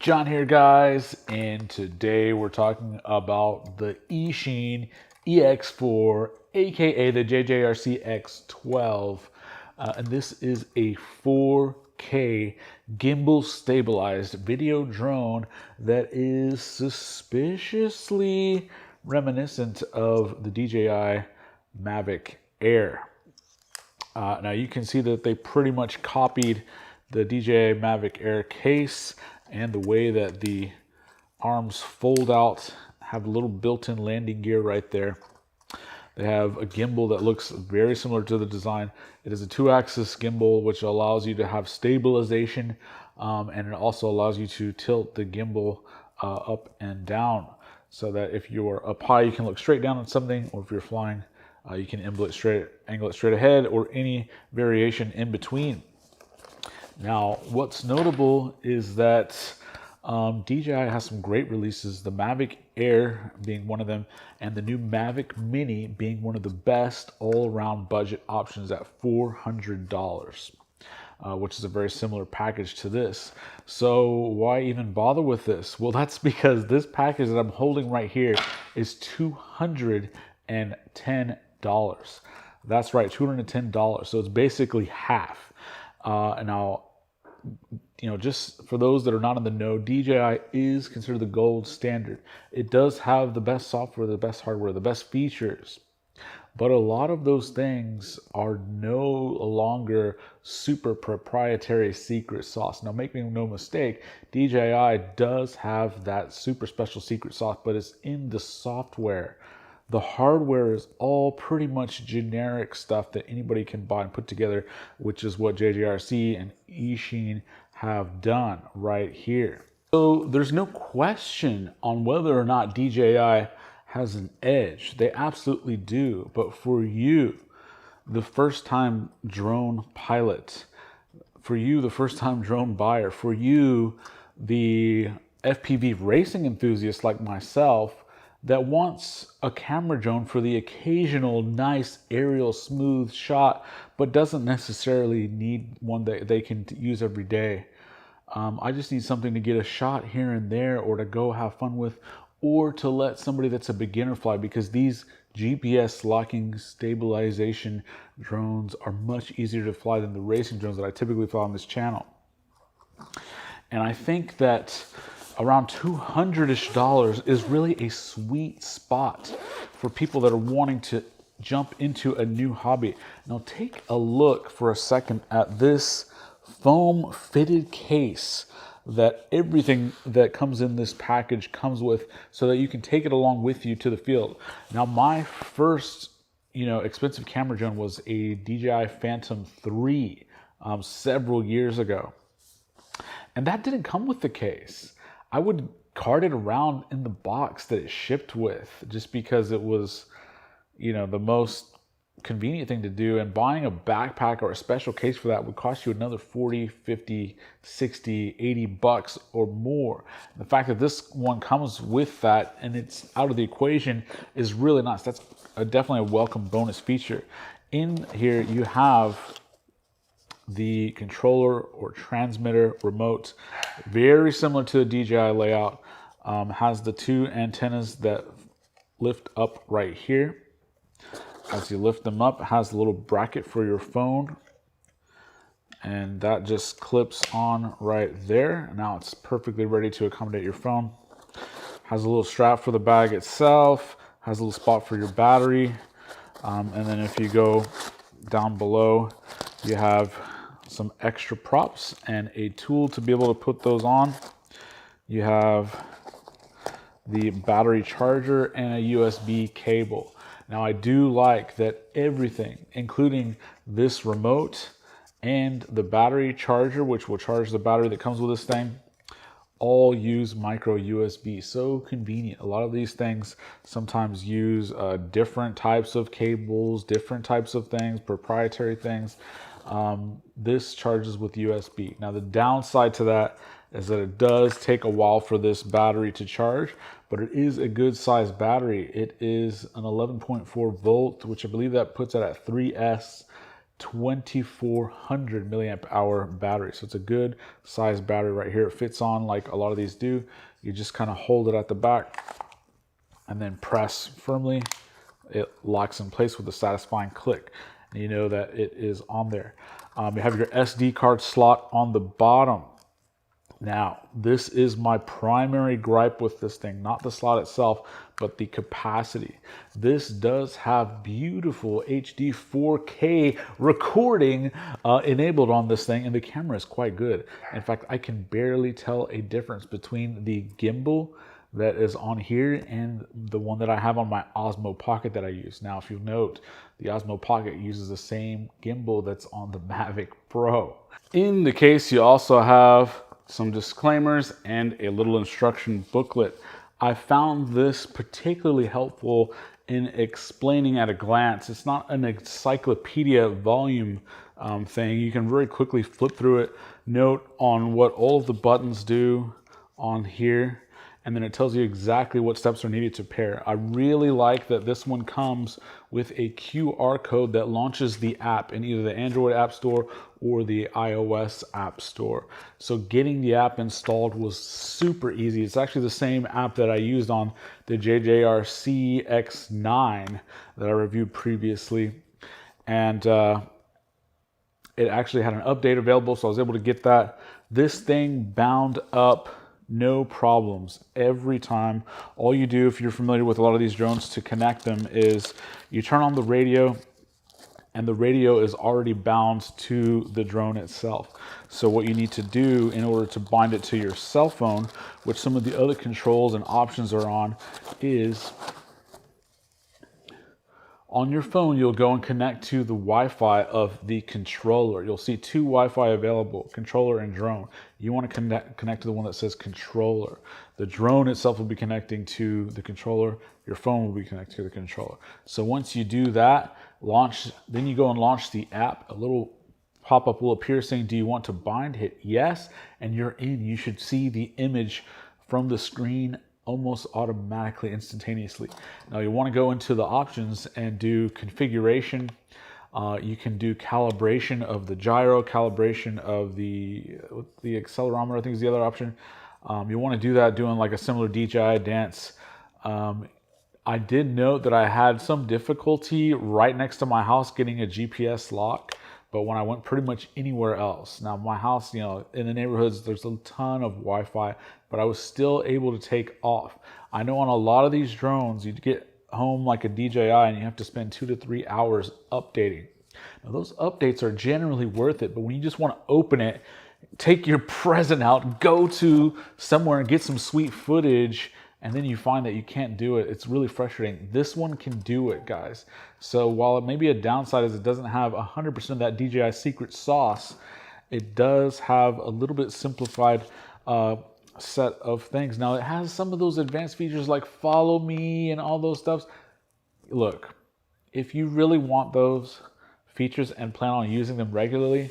John here, guys, and today we're talking about the Eachine EX4, aka the JJRC X12, and this is a 4K gimbal stabilized video drone that is suspiciously reminiscent of the DJI Mavic Air. Now you can see that they pretty much copied the DJI Mavic Air case and the way that the arms fold out, have a little built-in landing gear right there. They have a gimbal that looks very similar to the design. It is a 2-axis gimbal, which allows you to have stabilization, and it also allows you to tilt the gimbal up and down, so that if you're up high, you can look straight down at something, or if you're flying, you can angle it straight ahead, or any variation in between. Now, what's notable is that DJI has some great releases, the Mavic Air being one of them, and the new Mavic Mini being one of the best all-around budget options at $400, which is a very similar package to this. So why even bother with this? Well, that's because this package that I'm holding right here is $210. That's right, $210. So it's basically half. Now, just for those that are not in the know, DJI is considered the gold standard. It does have the best software, the best hardware, the best features, but a lot of those things are no longer super proprietary secret sauce. Now, make me no mistake, DJI does have that super special secret sauce, but it's in the software. The hardware is all pretty much generic stuff that anybody can buy and put together, which is what JJRC and Eachine have done right here. So there's no question on whether or not DJI has an edge. They absolutely do. But for you, the first-time drone pilot, for you, the first-time drone buyer, for you, the FPV racing enthusiast like myself, that wants a camera drone for the occasional nice aerial smooth shot, but doesn't necessarily need one that they can use every day. I just need something to get a shot here and there, or to go have fun with, or to let somebody that's a beginner fly, because these GPS locking stabilization drones are much easier to fly than the racing drones that I typically fly on this channel. And I think that around $200-ish is really a sweet spot for people that are wanting to jump into a new hobby. Now take a look for a second at this foam fitted case that everything that comes in this package comes with, so that you can take it along with you to the field. Now, my first expensive camera drone was a DJI Phantom 3 several years ago, and that didn't come with the case. I would cart it around in the box that it shipped with, just because it was, the most convenient thing to do. And buying a backpack or a special case for that would cost you another 40, 50, 60, 80 bucks or more. The fact that this one comes with that and it's out of the equation is really nice. That's definitely a welcome bonus feature. In here, you have the controller or transmitter remote, very similar to the DJI layout. Has the two antennas that lift up right here. As you lift them up, it has a little bracket for your phone, and that just clips on right there. Now it's perfectly ready to accommodate your phone. Has a little strap for the bag itself, has a little spot for your battery, and then if you go down below, you have some extra props and a tool to be able to put those on. You have the battery charger and a USB cable. Now, I do like that everything, including this remote and the battery charger, which will charge the battery that comes with this thing, all use micro USB. So convenient. A lot of these things sometimes use different types of cables, different types of things, proprietary things. This charges with USB. Now, the downside to that is that it does take a while for this battery to charge, but it is a good sized battery. It is an 11.4 volt, which I believe that puts it at 3S 2400 milliamp hour battery. So it's a good size battery right here. It fits on like a lot of these do. You just kind of hold it at the back and then press firmly. It locks in place with a satisfying click. And you know that it is on there. You have your SD card slot on the bottom. Now, this is my primary gripe with this thing, not the slot itself, but the capacity. This does have beautiful HD 4K recording enabled on this thing, and the camera is quite good. In fact, I can barely tell a difference between the gimbal that is on here and the one that I have on my Osmo Pocket that I use. Now, if you note, the Osmo Pocket uses the same gimbal that's on the Mavic Pro. In the case, you also have some disclaimers and a little instruction booklet. I found this particularly helpful in explaining at a glance. It's not an encyclopedia volume thing. You can very quickly flip through it, note on what all of the buttons do on here, and then it tells you exactly what steps are needed to pair. I really like that this one comes with a QR code that launches the app in either the Android App Store or the iOS App Store. So getting the app installed was super easy. It's actually the same app that I used on the JJR CX9 that I reviewed previously. And it actually had an update available, so I was able to get that. This thing bound up no problems every time. All you do, if you're familiar with a lot of these drones, to connect them is you turn on the radio, and the radio is already bound to the drone itself. So what you need to do in order to bind it to your cell phone, which some of the other controls and options are on, is on your phone, you'll go and connect to the Wi-Fi of the controller. You'll see two Wi-Fi available, controller and drone. You want to connect to the one that says controller. The drone itself will be connecting to the controller. Your phone will be connected to the controller. So once you do that, then you go and launch the app. A little pop-up will appear saying, do you want to bind? Hit yes, and you're in. You should see the image from the screen almost automatically, instantaneously. Now you want to go into the options and do configuration. You can do calibration of the gyro, calibration of the accelerometer, I think is the other option. You want to do that doing like a similar DJI dance. I did note that I had some difficulty right next to my house getting a GPS lock, but when I went pretty much anywhere else. Now my house, you know, in the neighborhoods, there's a ton of Wi-Fi, but I was still able to take off. I know on a lot of these drones, you get home like a DJI and you have to spend 2 to 3 hours updating. Now those updates are generally worth it, but when you just want to open it, take your present out, go to somewhere and get some sweet footage, and then you find that you can't do it, it's really frustrating. This one can do it, guys. So while it may be a downside is it doesn't have 100% of that DJI secret sauce, it does have a little bit simplified set of things. Now it has some of those advanced features like follow me and all those stuffs. Look, if you really want those features and plan on using them regularly,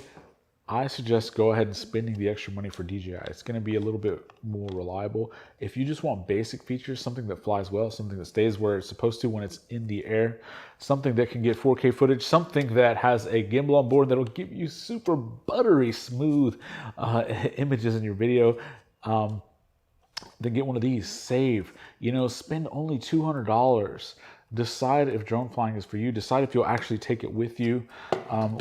I suggest go ahead and spending the extra money for DJI. It's going to be a little bit more reliable. If you just want basic features, something that flies well, something that stays where it's supposed to when it's in the air, something that can get 4K footage, something that has a gimbal on board that'll give you super buttery smooth images in your video, then get one of these. Save. You know, spend only $200. Decide if drone flying is for you. Decide if you'll actually take it with you,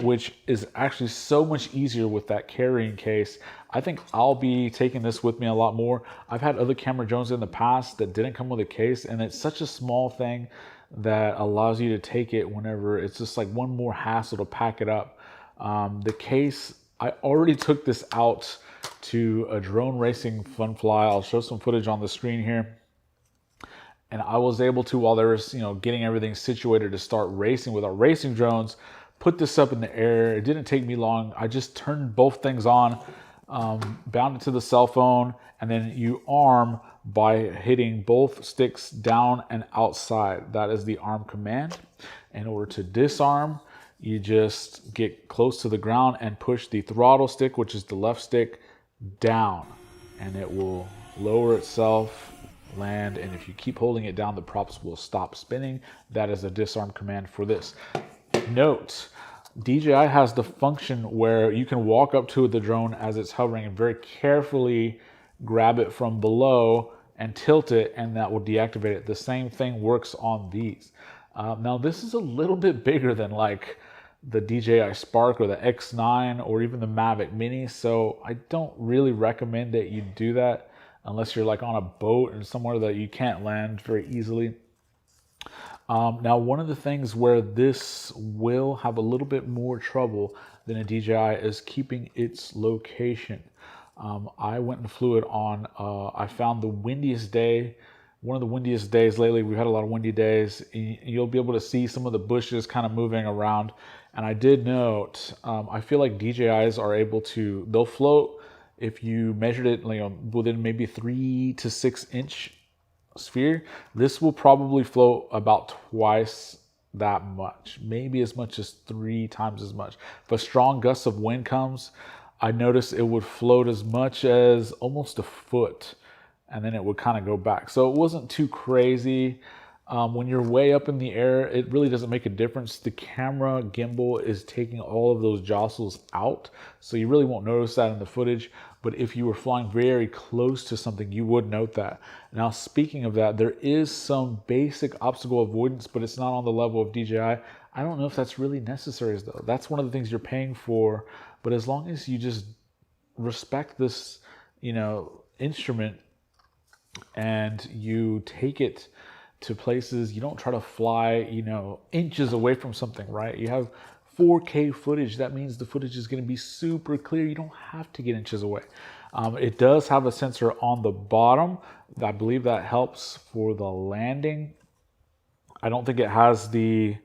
which is actually so much easier with that carrying case. I think I'll be taking this with me a lot more. I've had other camera drones in the past that didn't come with a case, and it's such a small thing that allows you to take it whenever. It's just like one more hassle to pack it up. The case, I already took this out to a drone racing fun fly. I'll show some footage on the screen here. And I was able to, while there was, getting everything situated to start racing with our racing drones, put this up in the air. It didn't take me long. I just turned both things on, bound it to the cell phone, and then you arm by hitting both sticks down and outside. That is the arm command. In order to disarm, you just get close to the ground and push the throttle stick, which is the left stick, down, and it will lower itself, land, and if you keep holding it down, the props will stop spinning. That is a disarm command for this. Note, DJI has the function where you can walk up to the drone as it's hovering and very carefully grab it from below and tilt it, and that will deactivate it. The same thing works on these. Now this is a little bit bigger than like the DJI Spark or the X9 or even the Mavic Mini, so I don't really recommend that you do that unless you're like on a boat and somewhere that you can't land very easily. Now, one of the things where this will have a little bit more trouble than a DJI is keeping its location. I went and flew it on, I found the windiest day, one of the windiest days lately. We've had a lot of windy days. You'll be able to see some of the bushes kind of moving around. And I did note, I feel like DJIs are able to, they'll float if you measured it, you know, within maybe 3 to 6 inch sphere. This will probably float about twice that much, maybe as much as 3 times as much. If a strong gust of wind comes, I noticed it would float as much as almost a foot, and then it would kind of go back. So it wasn't too crazy. When you're way up in the air, it really doesn't make a difference. The camera gimbal is taking all of those jostles out, so you really won't notice that in the footage. But if you were flying very close to something, you would note that. Now, speaking of that, there is some basic obstacle avoidance, but it's not on the level of DJI. I don't know if that's really necessary, though. That's one of the things you're paying for. But as long as you just respect this, you know, instrument and you take it to places, you don't try to fly, you know, inches away from something, right? You have 4K footage. That means the footage is going to be super clear. You don't have to get inches away. It does have a sensor on the bottom. I believe that helps for the landing. I don't think it has the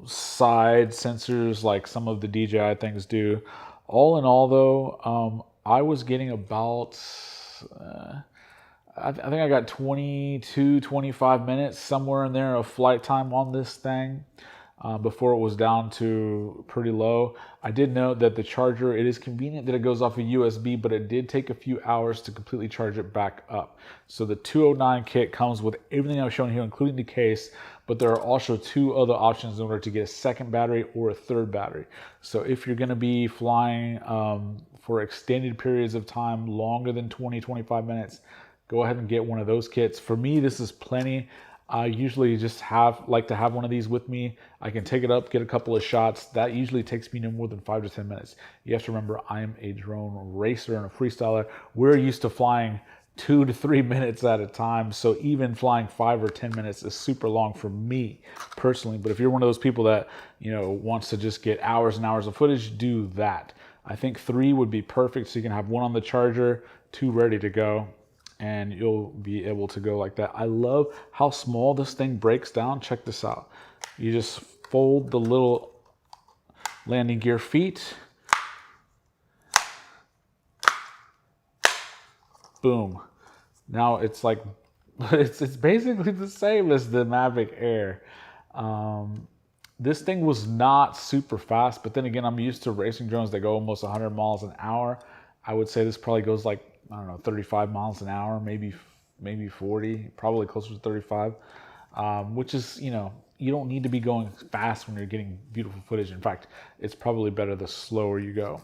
side sensors like some of the DJI things do. All in all, though, I was getting about I think I got 22, 25 minutes, somewhere in there, of flight time on this thing before it was down to pretty low. I did note that the charger, it is convenient that it goes off a USB, but it did take a few hours to completely charge it back up. So the 209 kit comes with everything I've shown here, including the case, but there are also 2 other options in order to get a second battery or a third battery. So if you're going to be flying for extended periods of time, longer than 20, 25 minutes, go ahead and get one of those kits. For me, this is plenty. I usually just like to have one of these with me. I can take it up, get a couple of shots. That usually takes me no more than 5 to 10 minutes. You have to remember, I am a drone racer and a freestyler. We're used to flying 2 to 3 minutes at a time. So even flying 5 or 10 minutes is super long for me personally. But if you're one of those people that, you know, wants to just get hours and hours of footage, do that. I think 3 would be perfect. So you can have 1 on the charger, 2 ready to go, and you'll be able to go like that. I love how small this thing breaks down. Check this out. You just fold the little landing gear feet. Boom. Now it's like, it's basically the same as the Mavic Air. This thing was not super fast, but then again, I'm used to racing drones that go almost 100 miles an hour. I would say this probably goes like, I don't know, 35 miles an hour, maybe 40, probably closer to 35, which is, you know, you don't need to be going fast when you're getting beautiful footage. In fact, it's probably better the slower you go.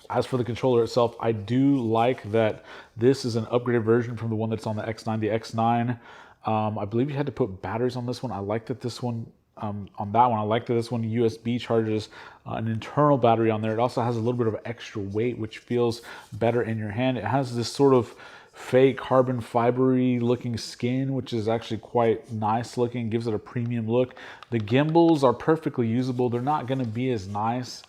As for the controller itself, I do like that this is an upgraded version from the one that's on the X9. The X9, I believe you had to put batteries on this one. I like that this one, on that one, I like that this one USB charges an internal battery on there. It also has a little bit of extra weight, which feels better in your hand. It has this sort of fake carbon fibery looking skin, which is actually quite nice looking, gives it a premium look. The gimbals are perfectly usable. They're not going to be as nice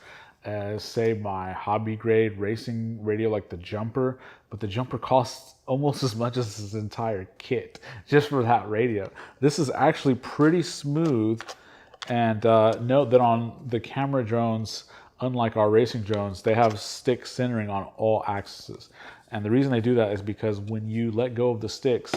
as, say, my hobby grade racing radio like the Jumper, but the Jumper costs almost as much as this entire kit just for that radio. This is actually pretty smooth. And note that on the camera drones, unlike our racing drones, they have stick centering on all axes. And the reason they do that is because when you let go of the sticks,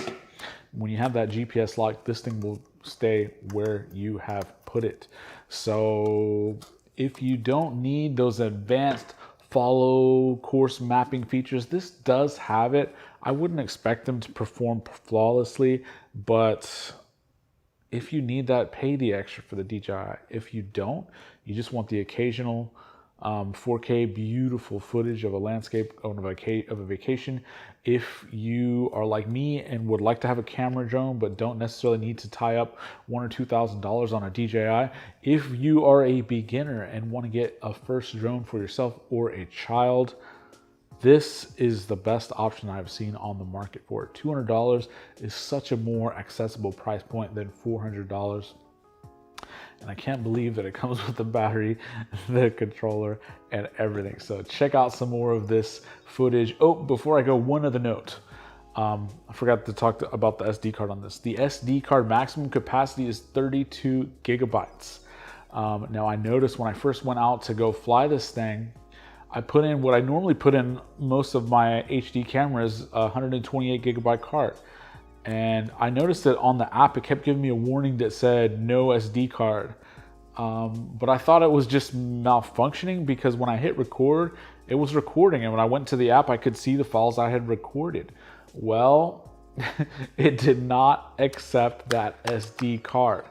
when you have that GPS lock, this thing will stay where you have put it. So if you don't need those advanced follow course mapping features, this does have it. I wouldn't expect them to perform flawlessly, but If you need that, pay the extra for the DJI. If you don't, you just want the occasional 4K beautiful footage of a landscape of a vacation. If you are like me and would like to have a camera drone but don't necessarily need to tie up $1,000 or $2,000 on a DJI, if you are a beginner and want to get a first drone for yourself or a child, this is the best option I've seen on the market for it. $200 is such a more accessible price point than $400. And I can't believe that it comes with the battery, the controller, and everything. So check out some more of this footage. Oh, before I go, one other note. I forgot to talk about the SD card on this. The SD card maximum capacity is 32 gigabytes. Now I noticed when I first went out to go fly this thing, I put in what I normally put in most of my HD cameras, a 128 gigabyte card. And I noticed that on the app, it kept giving me a warning that said no SD card. But I thought it was just malfunctioning because when I hit record, it was recording. And when I went to the app, I could see the files I had recorded. Well, it did not accept that SD card.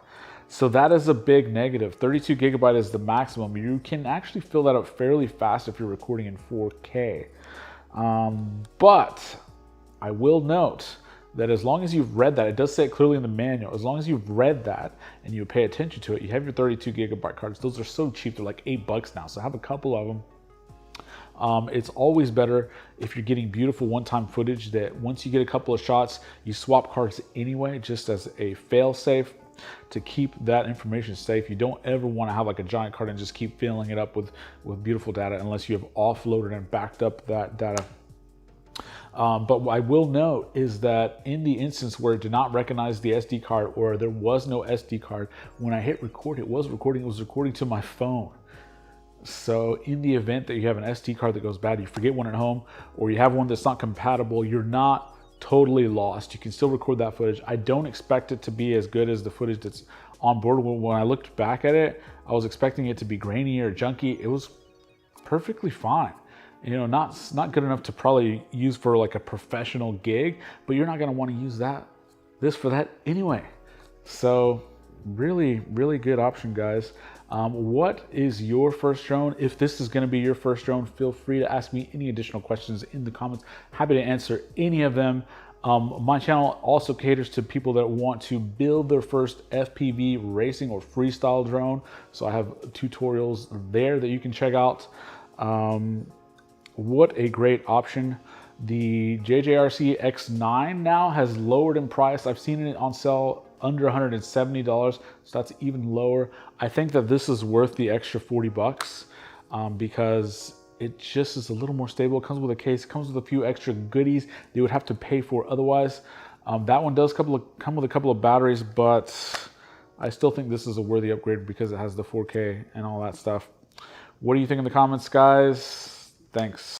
So that is a big negative. 32 gigabyte is the maximum. You can actually fill that up fairly fast if you're recording in 4K. But I will note that as long as you've read that, it does say it clearly in the manual, as long as you've read that and you pay attention to it, you have your 32 gigabyte cards. Those are so cheap, they're like $8 now, so have a couple of them. It's always better if you're getting beautiful one-time footage that once you get a couple of shots, you swap cards anyway, just as a fail-safe to keep that information safe. You don't ever want to have like a giant card and just keep filling it up with beautiful data unless you have offloaded and backed up that data. But what I will note is that in the instance where it did not recognize the SD card or there was no SD card, when I hit record, it was recording to my phone. So in the event that you have an SD card that goes bad, you forget one at home, or you have one that's not compatible, you're not totally lost. You can still record that footage. I don't expect it to be as good as the footage that's on board. When I looked back at it, I was expecting it to be grainy or junky. It was perfectly fine. You know, not good enough to probably use for like a professional gig, but you're not going to want to use this for that anyway. So really, really good option, guys. What is your first drone? If this is going to be your first drone, feel free to ask me any additional questions in the comments. Happy to answer any of them. My channel also caters to people that want to build their first FPV racing or freestyle drone. So I have tutorials there that you can check out. What a great option. The JJRC X9 now has lowered in price. I've seen it on sale under $170, so that's even lower. I think that this is worth the extra $40 because it just is a little more stable. It comes with a case, it comes with a few extra goodies they would have to pay for otherwise. That one does come with a couple of batteries, but I still think this is a worthy upgrade because it has the 4K and all that stuff. What do you think in the comments, guys? Thanks.